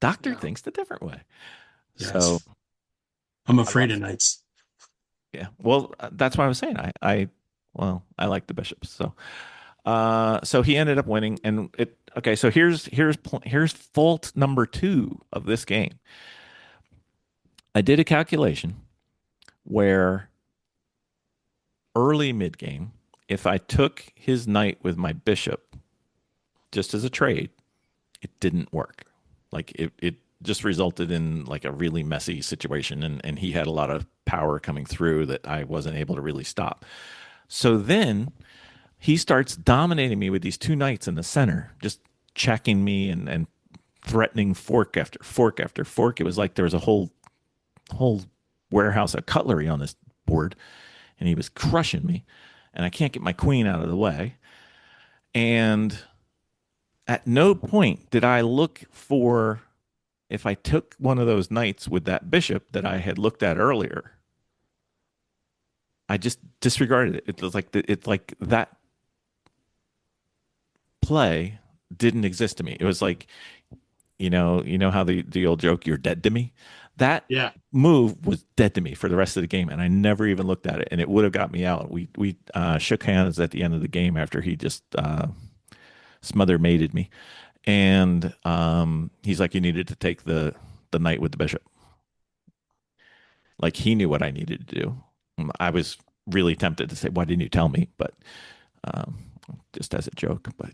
Doctor Yeah. thinks the different way. So Yes. I'm I afraid of lost. knights. Yeah. Well, that's what I was saying. I like the bishops. So he ended up winning, and it. Okay, so here's fault number two of this game. I did a calculation where early mid game, if I took his knight with my bishop just as a trade, it didn't work. Like it just resulted in like a really messy situation, and he had a lot of power coming through that I wasn't able to really stop. So then he starts dominating me with these two knights in the center, just checking me and threatening fork after fork after fork. It was like there was a whole warehouse of cutlery on this board, and he was crushing me, and I can't get my queen out of the way. And at no point did I look for if I took one of those knights with that bishop that I had looked at earlier. I just disregarded it. It's like that play didn't exist to me. It was like, you know how the old joke, "You're dead to me." That Yeah. move was dead to me for the rest of the game, and I never even looked at it, and it would have got me out. We shook hands at the end of the game after he just smother mated me, and he's like, "You needed to take the knight with the bishop." Like he knew what I needed to do. I was really tempted to say, "Why didn't you tell me?" But um, just as a joke. But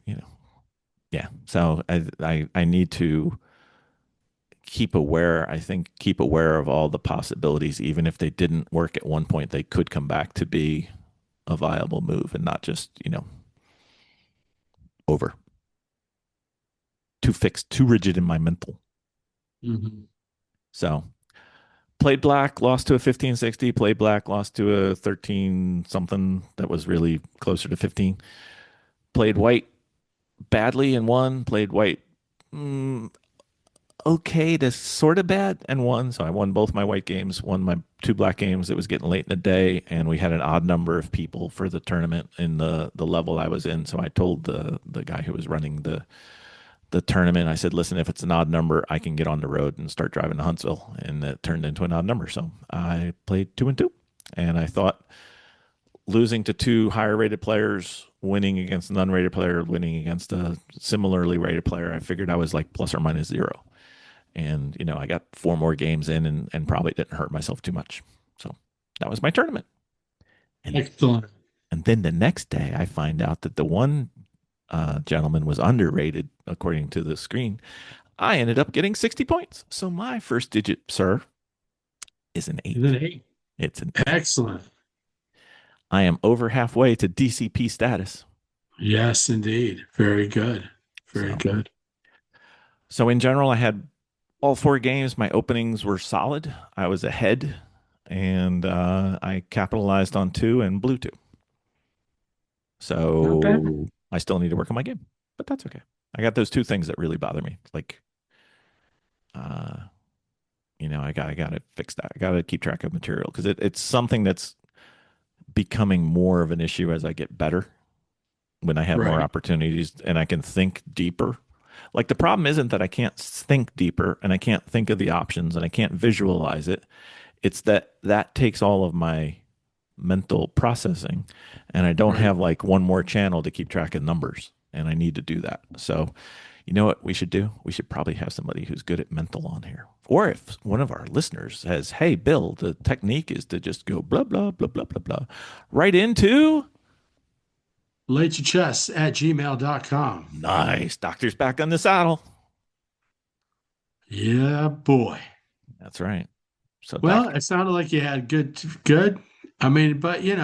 yeah. So I need to keep aware. I think keep aware of all the possibilities, even if they didn't work at one point, they could come back to be a viable move and not just over. Too fixed, too rigid in my mental. Mhm. So played black, lost to a 1560. Played black, lost to a 13 something that was really closer to 15. Played white badly and won. Played white okay to sort of bad and won. So I won both my white games, won my two black games. It was getting late in the day, and we had an odd number of people for the tournament in the level I was in. So I told the guy who was running the tournament, I said, "Listen, if it's an odd number, I can get on the road and start driving to Huntsville." And it turned into an odd number. So I played 2-2. And I thought losing to two higher rated players, winning against an unrated player, winning against a similarly rated player, I figured I was like plus or minus zero. And, I got four more games in and probably didn't hurt myself too much. So that was my tournament. And, Excellent. and then the next day, I find out that the one gentleman was underrated according to the screen. I ended up getting 60 points. So my first digit, sir, is an Is it 8. eight? It's an 8. Excellent. I am over halfway to DCP status. Yes, indeed. Very good. Very So, good. so in general, I had all four games. My openings were solid. I was ahead, and I capitalized on two and blew two. Not bad. So I still need to work on my game, but that's okay. I got those two things that really bother me. Like, uh, I got to fix that. I got to keep track of material because it's something that's becoming more of an issue as I get better. When I have more Right. opportunities and I can think deeper. Like the problem isn't that I can't think deeper and I can't think of the options and I can't visualize it. It's that takes all of my mental processing, and I don't Right. have like one more channel to keep track of numbers, and I need to do that. So, You know what we should do? We should probably have somebody who's good at mental on here. Or if one of our listeners says, hey, Bill, the technique is to just go blah, blah, blah, blah, blah, blah, right into layoff@gmail.com. nice. Doctor's back on the saddle. Yeah, boy. That's right. So, Well, doctor, it sounded like you had good. I mean, but you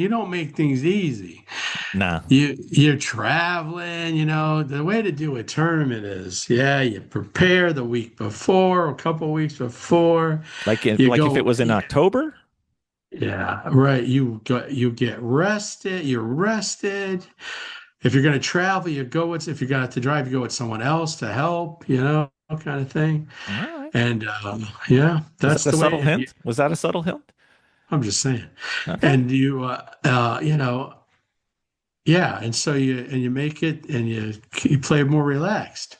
don't make things easy. nah, You're traveling, the way to do a tournament is, yeah, you prepare the week before, a couple of weeks before. You like if it go, was in October, yeah, right. You get rested, you're rested. If you're going to travel, if you got to drive, you go with someone else to help, kind of thing. all right. And yeah, Was that's that a the subtle way. hint? Was that a subtle hint? I'm just saying. Okay. And yeah, and so you make it, and you play more relaxed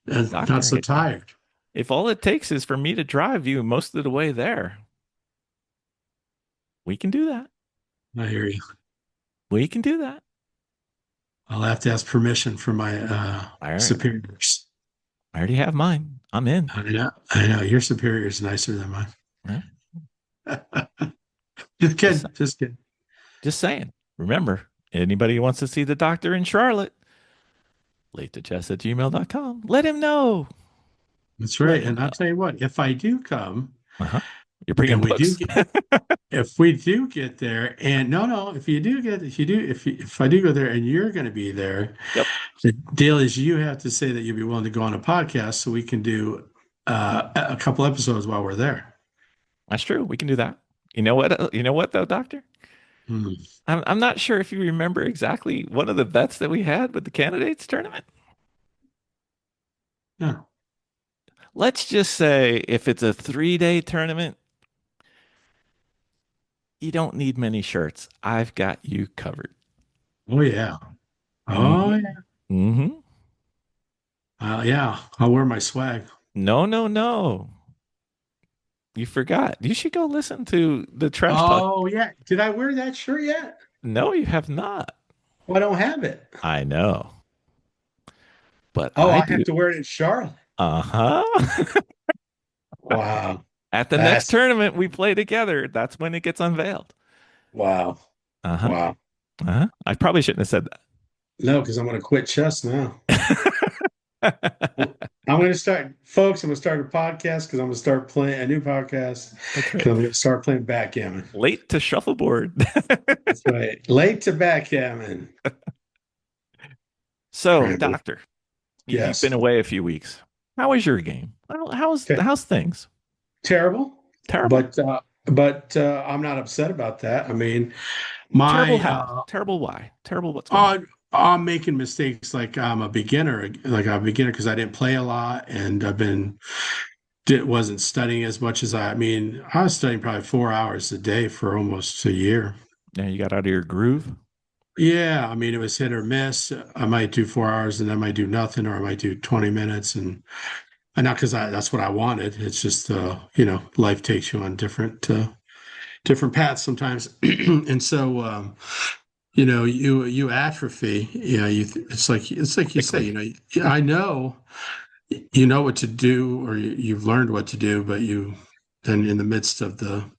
and not Doctor, so tired. if all it takes is for me to drive you most of the way there, we can do that. I hear you. We can do that. I'll have to ask permission from my All right. superiors. I already have mine. I'm in. I know. Your superior is nicer than mine. Yeah. Just Just, kidding. Just kidding. just saying. Remember, anybody who wants to see the doctor in Charlotte, latetochess@gmail.com. Let him know. That's Let right. him And I'll know. tell you what, if I do come Uh-huh. You're bringing and books. if we do get there, and no, if I do go there and you're going to be there, Yep. the deal is you have to say that you'd be willing to go on a podcast so we can do a couple episodes while we're there. That's true. We can do that. You know what? You know what though, doctor? Hmm. I'm not sure if you remember exactly one of the bets that we had with the candidates tournament. Yeah. Let's just say if it's a 3-day tournament, you don't need many shirts. I've got you covered. Oh yeah. Oh Mm-hmm. yeah. Mm-hmm. Yeah. I'll wear my swag. No, no, no. You forgot. You should go listen to the Trash Talk. Oh yeah. Did I wear that shirt yet? No, you have not. Well, I don't have it. I know, but Oh, I I have do. to wear it in Charlotte. Uh-huh. Wow. At the next That's tournament we play together, that's when it gets unveiled. wow. Uh-huh. Wow. Uh-huh. I probably shouldn't have said No, because I'm going to quit chess now. that. I'm going to start, folks. I'm going to start a podcast because I'm going to start playing a new podcast That's because right. I'm going to start playing backgammon. Late to shuffleboard. That's right. Late to backgammon. So, Right. doctor, you've Yes. been away a few weeks. How was your game? Okay. How's things? Terrible, Terrible. but I'm not upset about that. I mean, Terrible my how? Terrible why? Terrible what's going on? I'm making mistakes like I'm a beginner, because I didn't play a lot and wasn't studying as much as I mean, I was studying probably 4 hours a day for almost a year. Now you got out of your groove? Yeah, I mean, it was hit or miss. I might do 4 hours and I might do nothing, or I might do 20 minutes, and not because that's what I wanted. It's just, life takes you on different paths sometimes, and so, you atrophy. It's like you say, Quickly. I know, you know what to do, or you've learned what to do, but then in the midst of the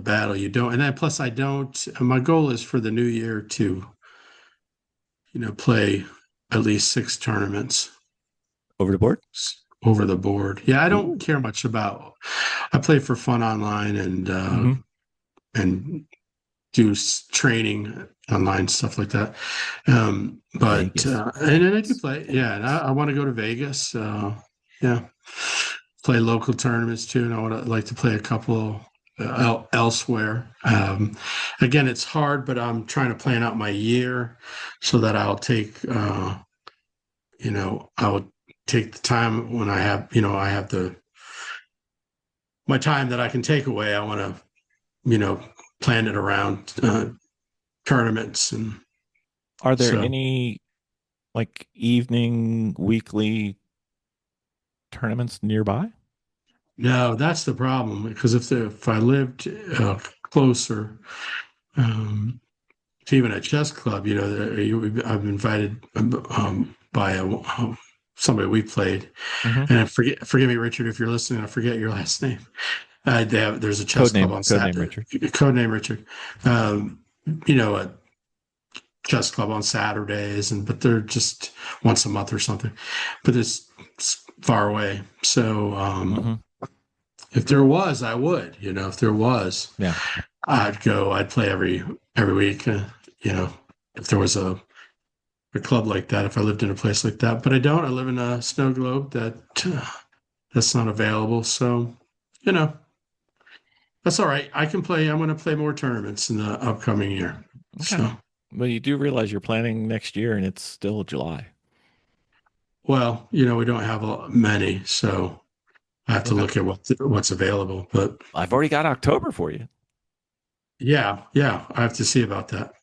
battle, you don't. And then plus, I don't. My goal is for the new year to, play at least 6 tournaments Over the board? over the board. Yeah, I don't Ooh. care much about. I play for fun online and Mhm. and do training online, stuff like that. But Vegas. and then I do play. Yeah, and I want to go to Vegas. Yeah, play local tournaments too, and I would like to play a couple elsewhere. Again, it's hard, but I'm trying to plan out my year so that I'll take. I would take the time when I have, I have my time that I can take away. I want to, plan it around tournaments, and Are there so any like evening, weekly tournaments nearby? no, that's the problem because if I lived closer, to even a chess club, I've invited by somebody we played. Mhm. And forgive me, Richard, if you're listening, I forget your last name. There's a chess club on Codename Saturday. Richard. Codename Richard. A chess club on Saturdays, but they're just once a month or something. But it's far away. So Mhm. if there was, I would. If there was, Yeah. I'd go. I'd play every week. If there was a club like that, if I lived in a place like that, but I don't. I live in a snow globe that's not available. So, that's all right. I can play. I'm going to play more tournaments in the upcoming year. Okay. So, Well, you do realize you're planning next year, and it's still July. well, we don't have many, so I have to Okay. look at what's available. But I've already got October for you. yeah, I have to see about that.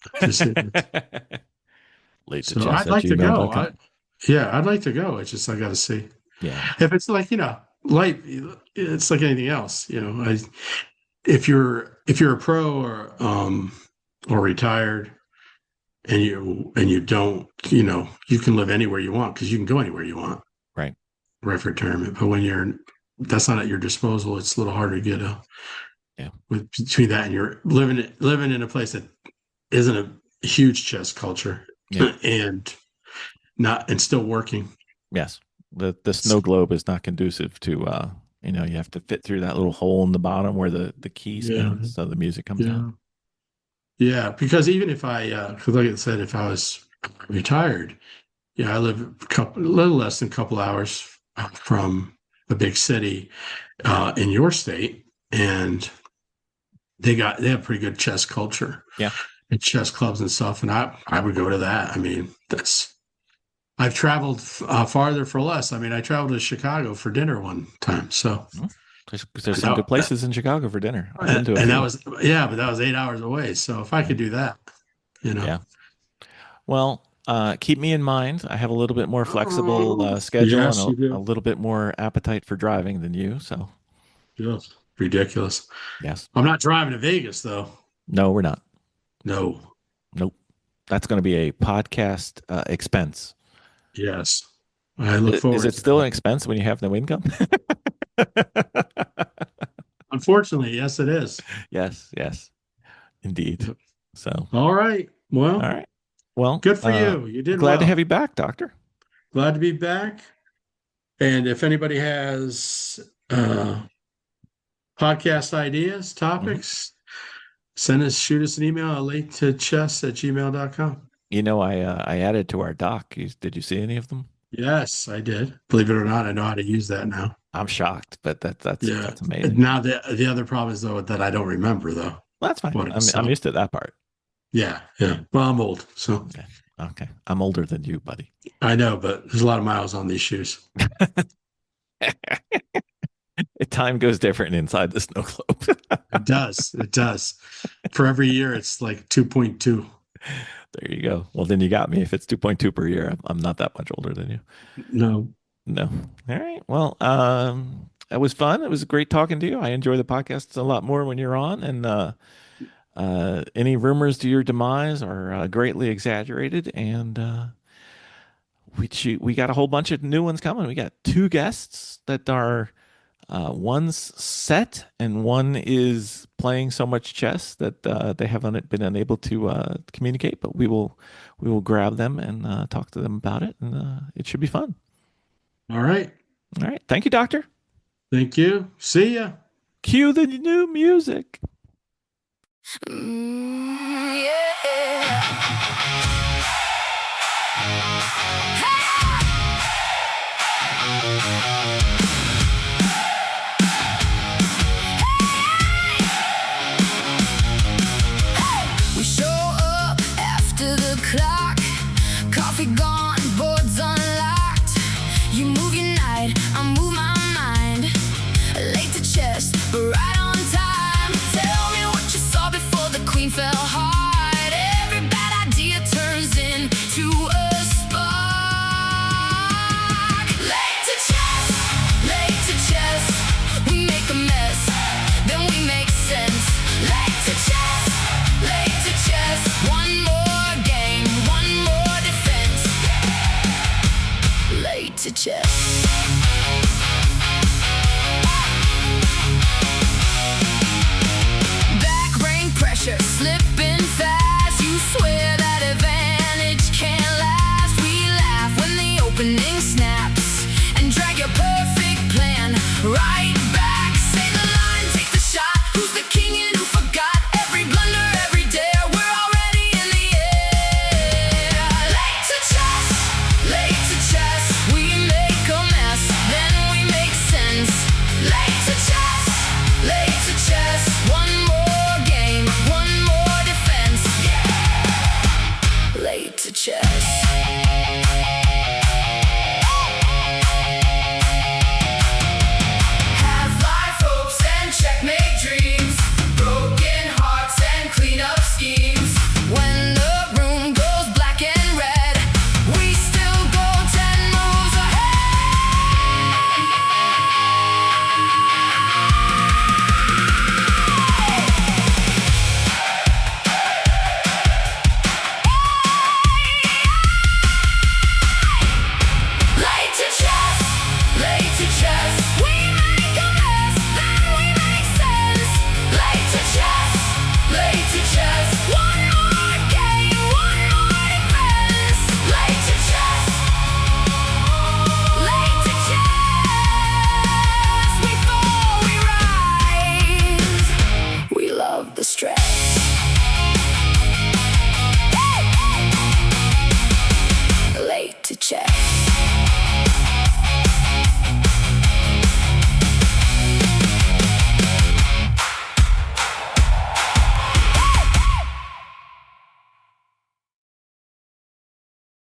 Late to So chess I'd at like to go. gmail.com. I'd like to go. It's just I got to see Yeah. if it's like light. It's like anything else. If you're a pro or retired and you don't, you can live anywhere you want because you can go anywhere you want. Right. Right for a tournament. But when that's not at your disposal, it's a little harder to get between that and you're living in a place that isn't a huge chess culture and still working. Yes. The snow globe is not conducive to you have to fit through that little hole in the bottom where the key spins, so the music comes out. Yeah, because even if like I said, if I was retired, I live a little less than a couple hours from a big city in your state, and they have pretty good chess culture. Yeah. And chess clubs and stuff, and I would go to that. I mean, I've traveled farther for less. I mean, I traveled to Chicago for dinner one time. So there's some good places in Chicago for dinner. I've been to a and few. that was but that was 8 hours away. So if I could do that, Yeah. Well, keep me in mind. I have a little bit more flexible schedule and a little bit more appetite for driving than you. So, yes, ridiculous. Yes. I'm not driving to Vegas though. No, we're not. No. Nope. That's going to be a podcast expense. Yes. I look forward. Is it still an expense when you have no income? Unfortunately, yes, it is. Yes, indeed. So, all right. Well, good for you. You did glad to have you back, Doctor. Glad to be back. And if anybody has podcast ideas, topics, shoot us an email at layoff@gmail.com. I added to our doc. Did you see any of them? Yes, I did. Believe it or not, I know how to use that now. I'm shocked, but that's amazing. Now the other problem is though that I don't remember though. Well, that's fine. I'm used to that part. Yeah. Well, I'm old, so okay. I'm older than you, buddy. I know, but there's a lot of miles on these shoes. Time goes different inside the snow globe. It does. For every year, it's like 2.2. There you go. Well, then you got me. If it's 2.2 per year, I'm not that much older than you. No. All right. Well, it was fun. It was great talking to you. I enjoy the podcast a lot more when you're on. And any rumors to your demise are greatly exaggerated. And we got a whole bunch of new ones coming. We got 2 guests that are one's set and one is playing so much chess that they haven't been unable to communicate. But we will grab them and talk to them about it, and it should be fun. All right. Thank you, Doctor. Thank you. See ya. Cue the new music. Yeah.